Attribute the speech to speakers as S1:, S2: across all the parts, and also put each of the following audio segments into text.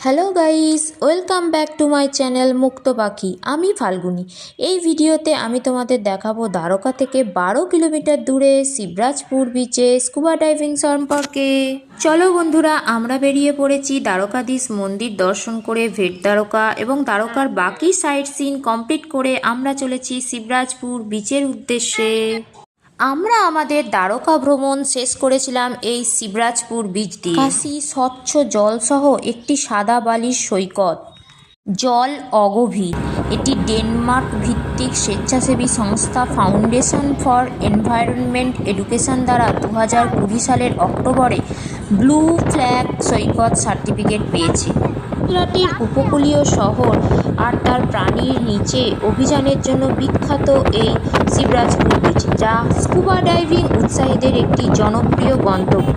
S1: Hello guys, welcome back to my channel মুক্ত পাখি। আমি ফাল্গুনি। এই ভিডিওতে আমি তোমাদের দেখাবো দ্বারকা থেকে 12 কিলোমিটার দূরে শিবরাজপুর বিচে স্কুবা ডাইভিং সম্পর্কে। চলো বন্ধুরা, আমরা বেরিয়ে পড়েছি দ্বারকাধীশ মন্দির দর্শন করে ভেট দ্বারকা এবং দ্বারকার বাকি সাইট সিন কমপ্লিট করে আমরা চলেছি শিবরাজপুর বিচের উদ্দেশ্যে। আমরা আমাদের দ্বারকা ভ্রমণ শেষ করেছিলাম এই শিবরাজপুর বিচ দিয়ে। কাশি স্বচ্ছ জলসহ একটি সাদা বালির সৈকত, জল অগভীর। এটি ডেনমার্ক ভিত্তিক স্বেচ্ছাসেবী সংস্থা ফাউন্ডেশন ফর এনভায়রনমেন্ট এডুকেশন দ্বারা 2020 সালের অক্টোবরে ব্লু ফ্ল্যাগ সৈকত সার্টিফিকেট পেয়েছে। জেলাটির উপকূলীয় শহর আর তার প্রাণীর নিচে অভিযানের জন্য বিখ্যাত এই শিবরাজপুর বিচ, যা স্কুবা ডাইভিং উৎসাহীদের একটি জনপ্রিয় গন্তব্য।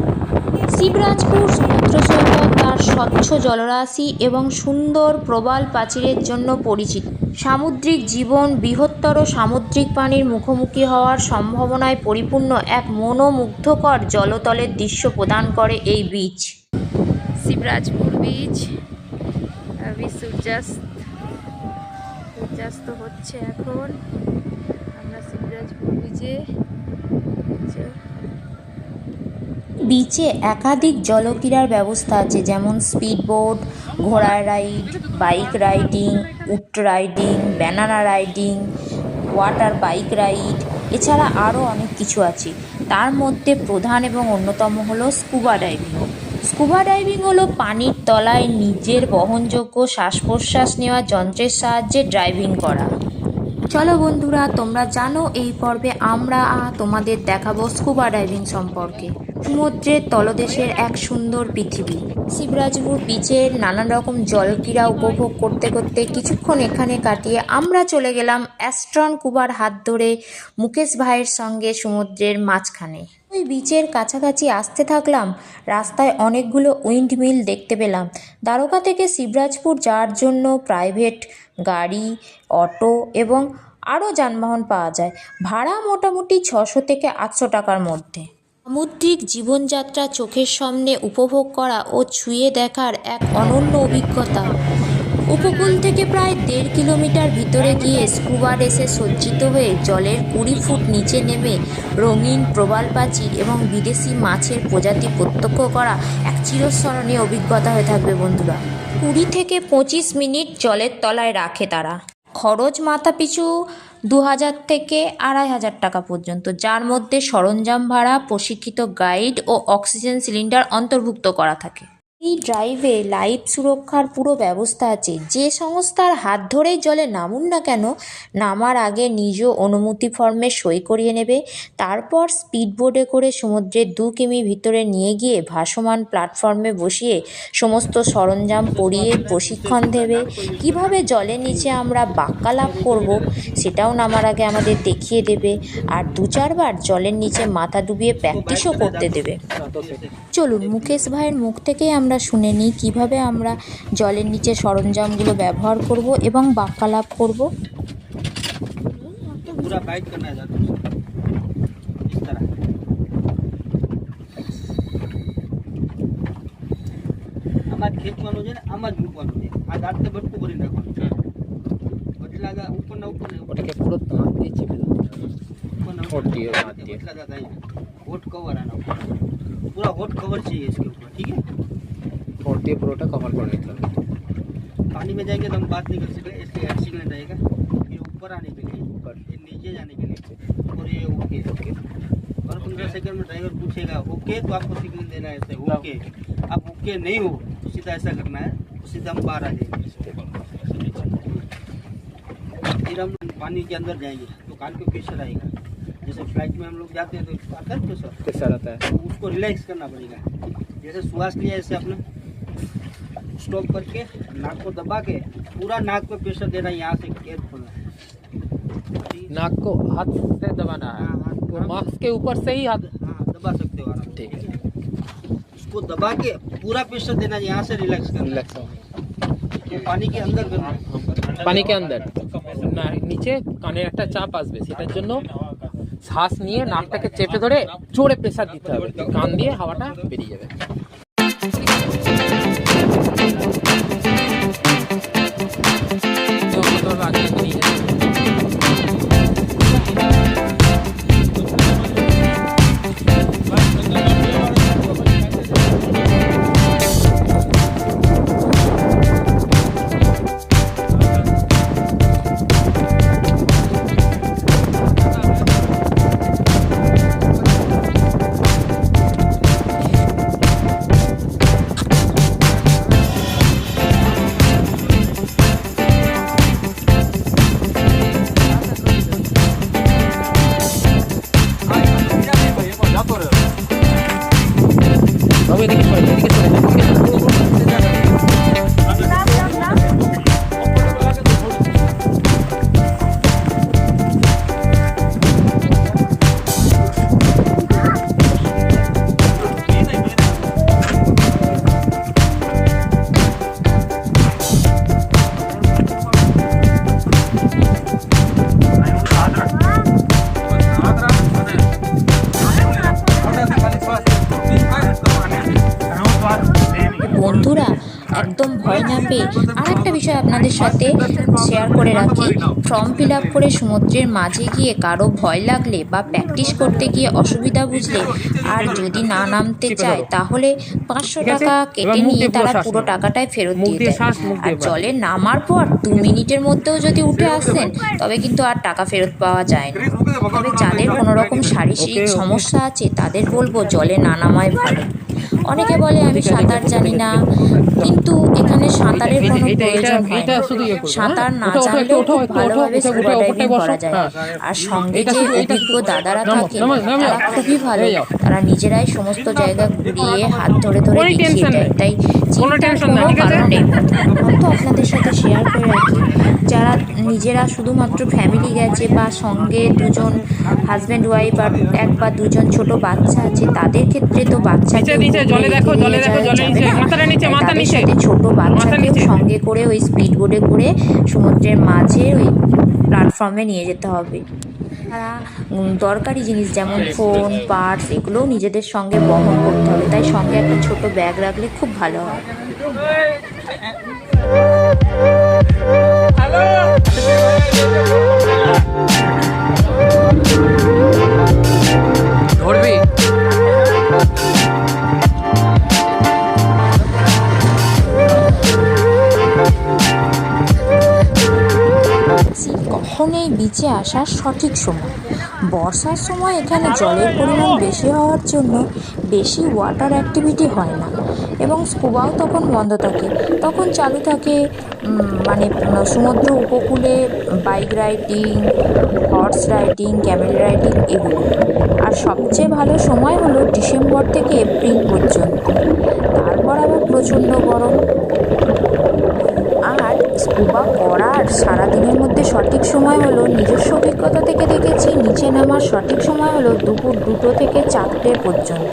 S1: শিবরাজপুর সমুদ্র সৈকত তার স্বচ্ছ জলরাশি এবং সুন্দর প্রবাল প্রাচীরের জন্য পরিচিত। সামুদ্রিক জীবন, বৃহত্তর সামুদ্রিক প্রাণীর মুখোমুখি হওয়ার সম্ভাবনায় পরিপূর্ণ এক মনোমুগ্ধকর জলতলের দৃশ্য প্রদান করে এই বিচ। শিবরাজপুর বিচ সূর্যাস্ত হচ্ছে এখন। আমরা শিবরাজপুর বিচে একাধিক জলক্রীড়ার ব্যবস্থা আছে, যেমন স্পিড বোট, ঘোড়ার রাইড, বাইক রাইডিং, উট riding, banana riding, water bike ride, এছাড়া আরও অনেক কিছু আছে। তার মধ্যে প্রধান এবং অন্যতম হলো স্কুবা ডাইভিং। স্কুবা ডাইভিং হলো পানির তলায় নিজের বহনযোগ্য শ্বাস প্রশ্বাস নেওয়া যন্ত্রের সাহায্যে ড্রাইভিং করা। চলো বন্ধুরা, তোমরা জানো এই পর্বে আমরা তোমাদের দেখাবো স্কুবা ডাইভিং সম্পর্কে। সমুদ্রের তলদেশের এক সুন্দর পৃথিবী। শিবরাজপুর বিচের নানান রকম জলক্রীড়া উপভোগ করতে করতে কিছুক্ষণ এখানে কাটিয়ে আমরা চলে গেলাম অ্যাস্ট্রন কুবার হাত ধরে মুকেশ ভাইয়ের সঙ্গে সমুদ্রের মাঝখানে। ওই বিচের কাছাকাছি আসতে থাকলাম, রাস্তায় অনেকগুলো উইন্ড মিল দেখতে পেলাম। দ্বারকা থেকে শিবরাজপুর যাওয়ার জন্য প্রাইভেট গাড়ি, অটো এবং আরও যানবাহন পাওয়া যায়। ভাড়া মোটামুটি 600 থেকে 800 টাকার মধ্যে। সামুদ্রিক জীবনযাত্রা চোখের সামনে উপভোগ করা ও ছুঁয়ে দেখার এক অনন্য অভিজ্ঞতা। উপকূল থেকে প্রায় 1.5 কিলোমিটার ভিতরে গিয়ে স্কুবা ড্রেসে সজ্জিত হয়ে জলের 20 ফুট নিচে নেমে রঙিন প্রবাল প্রাচীর এবং বিদেশি মাছের প্রজাতি প্রত্যক্ষ করা এক চিরস্মরণীয় অভিজ্ঞতা হয়ে থাকবে বন্ধুরা। 20 থেকে 25 মিনিট জলের তলায় রাখে তারা। খরচ মাথাপিছু 2000 থেকে 2500 টাকা পর্যন্ত, যার মধ্যে সরঞ্জাম ভাড়া, প্রশিক্ষিত গাইড ও অক্সিজেন সিলিন্ডার অন্তর্ভুক্ত করা থাকে। এই ড্রাইভে লাইফ সুরক্ষার পুরো ব্যবস্থা আছে। যে সংস্থার হাত ধরেই জলে নামুন না কেন, নামার আগে নিজ অনুমতি ফর্মে সই করিয়ে নেবে। তারপর স্পিডবোটে করে সমুদ্রের 2 কিমি ভিতরে নিয়ে গিয়ে ভাসমান প্ল্যাটফর্মে বসিয়ে সমস্ত সরঞ্জাম পরিয়ে প্রশিক্ষণ দেবে। কিভাবে জলের নিচে আমরা বাক্যালাপ করব সেটাও নামার আগে আমাদের দেখিয়ে দেবে, আর 2-4 বার জলের নিচে মাথা ডুবিয়ে প্র্যাকটিসও করতে দেবে। চলুন মুকেশ ভাইয়ের মুখ থেকেই আমরা শুনে নিই কীভাবে আমরা জলের নিচে সরঞ্জামগুলো ব্যবহার করব এবং বাক্যালাপ করব।
S2: पूरा गाइड करना है जाता है इस तरह। आमाज खेत मानो जे आमाज मुकवानो जे आ दाटते बटको करी नाखो बटलागा ऊपर ना ओटाके पुरो हाथ দিয়ে চেপে দাও ऊपर ना ऊपर हाथ দিয়ে बटलागा गाइड होट कवर आना पूरा होट कवर चाहिए इसके ऊपर, ठीक है। होट দিয়ে পুরোটা कवर कर लेते हैं। पानी में जाएंगे तो हम बात नहीं कर सकते, इसलिए एक्सीडेंट रहेगा। ये ऊपर आने के लिए, ये नीचे जाने के लिए, और ये ओके ओके। और 15 सेकंड में ड्राइवर पूछेगा ओके तो आपको सिग्नल देना है ऐसे ओके। अब ओके नहीं हो तो सीधा ऐसा करना है, तो सीधा हम बाहर आ जाएंगे। फिर हम पानी के अंदर जाएंगे तो कान पे प्रेशर आएगा। जैसे फ्लाइट में हम लोग जाते हैं तो आता है प्रेशर आता है, तो उसको रिलैक्स करना पड़ेगा। जैसे श्वास लिया ऐसे अपना स्टॉप करके नाक को दबा के पूरा नाक पे प्रेशर देना, यहाँ से गेट खोलना है।
S3: नाक को हाथ से दबाना है, और मास्क के ऊपर से ही हाथ
S2: दबा सकते हो आराम,
S3: ठीक है।
S2: उसको दबा के पूरा प्रेशर देना, यहाँ से रिलैक्स करना।
S3: रिलैक्स
S2: तो पानी के अंदर करना है,
S3: পানি কে আন্দার না নিচে কানে একটা চাপ আসবে, সেটার জন্য শ্বাস নিয়ে নাকটাকে চেপে ধরে জোরে প্রেসার দিতে হবে, কান দিয়ে হাওয়াটা বেরিয়ে যাবে।
S1: একদম ভয় না পেয়ে আর একটা বিষয় আপনাদের সাথে শেয়ার করে রাখি, ফর্ম ফিল আপ করে সমুদ্রের মাঝে গিয়ে কারো ভয় লাগলে বা প্র্যাকটিস করতে গিয়ে অসুবিধা বুঝলে আর যদি না নামতে চায় তাহলে 500 টাকা কেটে নিয়ে তারা পুরো টাকাটাই ফেরত দিয়ে দেয়। আর জলে নামার পর 2 মিনিটের মধ্যেও যদি উঠে আসেন তবে কিন্তু আর টাকা ফেরত পাওয়া যায় না। তবে যাদের কোনো রকম শারীরিক সমস্যা আছে তাদের বলবো জলে না নামাই ভালো। অনেকে বলে আমি সাঁতার জানি না, কিন্তু এখানে সাঁতারের কোনো প্রয়োজন হয় না। সাঁতার না জানলেও খুব ভালোভাবে স্কুবা ডাইভিং করা যায়। আর সঙ্গে যে অভিজ্ঞ দাদারা থাকে তারা খুবই ভালো, তারা নিজেরাই সমস্ত জায়গা ঘুরিয়ে হাত ধরে ধরে দেখিয়ে দেয়, তাই চিন্তার কোনো কারণ নেই। তো আপনাদের সাথে শেয়ার করে রাখি, যারা নিজেরা শুধুমাত্র ফ্যামিলি গেছে বা সঙ্গে দুজন হাজব্যান্ড ওয়াইফ আর 1 বা 2জন ছোট বাচ্চা আছে, তাদের ক্ষেত্রে তো বাচ্চাকে তাদের সাথে ছোট বাচ্চাকেও সঙ্গে করে ওই স্পিড বোটে করে সমুদ্রের মাঝে ওই প্ল্যাটফর্মে নিয়ে যেতে হবে। তারা দরকারি জিনিস যেমন ফোন, পার্স এগুলোও নিজেদের সঙ্গে বহন করতে হবে, তাই সঙ্গে একটা ছোট ব্যাগ রাখলে খুব ভালো হয়।
S3: ধরবি
S1: কখন এই বিচে আসার সঠিক সময়? বর্ষার সময় এখানে জলের পরিমাণ বেশি হওয়ার জন্য বেশি ওয়াটার অ্যাক্টিভিটি হয় না এবং স্কুবাও তখন বন্ধ থাকে। তখন চালু থাকে মানে সমুদ্র উপকূলে bike riding, horse riding, Camel riding এগুলো। আর সবচেয়ে ভালো সময় হলো ডিসেম্বর থেকে এপ্রিল পর্যন্ত, তারপর আবার প্রচণ্ড গরম। আর স্কুবা করার সারাদিনের মধ্যে সঠিক সময় হলো, নিজস্ব অভিজ্ঞতা থেকে দেখেছি নিচে নামার সঠিক সময় হলো দুপুর 2টো থেকে 4টে পর্যন্ত,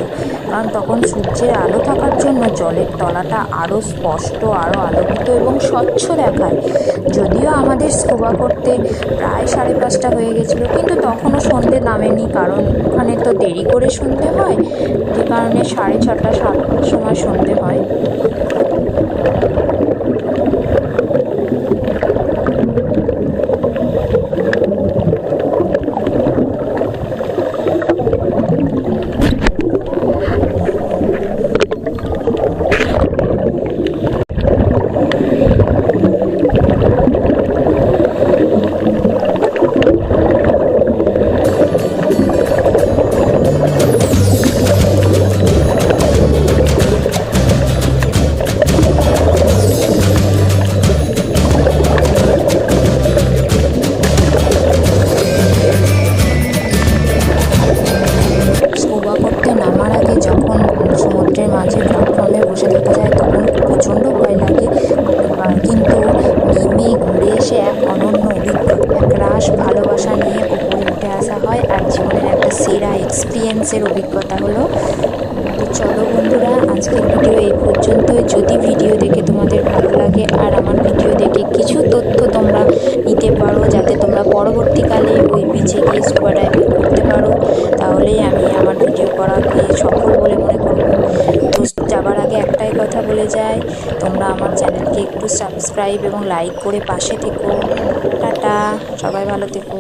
S1: কারণ তখন সূর্যের আলো থাকার জন্য জলের তলাটা আরও স্পষ্ট, আরও আলোকিত এবং স্বচ্ছ দেখায়। যদিও আমাদের স্কুবা করতে প্রায় 5:30 হয়ে গেছিলো, কিন্তু তখনও সন্ধে নামেনি, কারণ ওখানে তো দেরি করে সন্ধে হয়, যে কারণে 6:30 7টার সময় সন্ধে হয়। সমুদ্রের মাঝে প্ল্যাটফর্মে বসে থাকা যায় তখন প্রচণ্ড ভয় লাগে, কিন্তু নেমে ঘুরে এসে এক অনন্য অভিজ্ঞতা, একরাশ ভালোবাসা নিয়ে ওপরে উঠে আসা হয় আর জীবনের একটা সেরা এক্সপিরিয়েন্সের অভিজ্ঞতা হলো। তো চলো বন্ধুরা, আজকের ভিডিও এই পর্যন্তই। যদি ভিডিও দেখে তোমাদের ভালো লাগে আর আমার ভিডিও দেখে কিছু তথ্য তোমরা নিতে পারো, যাতে তোমরা পরবর্তীকালে ওই বিচে গিয়ে স্কুবা ডাইভিং করতে পারো, তাহলেই আমি আমার ভিডিও করাকে সফল বলে মনে করব। তো যাবার আগে একটাই কথা বলে যাই, তোমরা আমার চ্যানেলকে একটু সাবস্ক্রাইব এবং লাইক করে পাশে থেকো। টাটা, সবাই ভালো থেকো।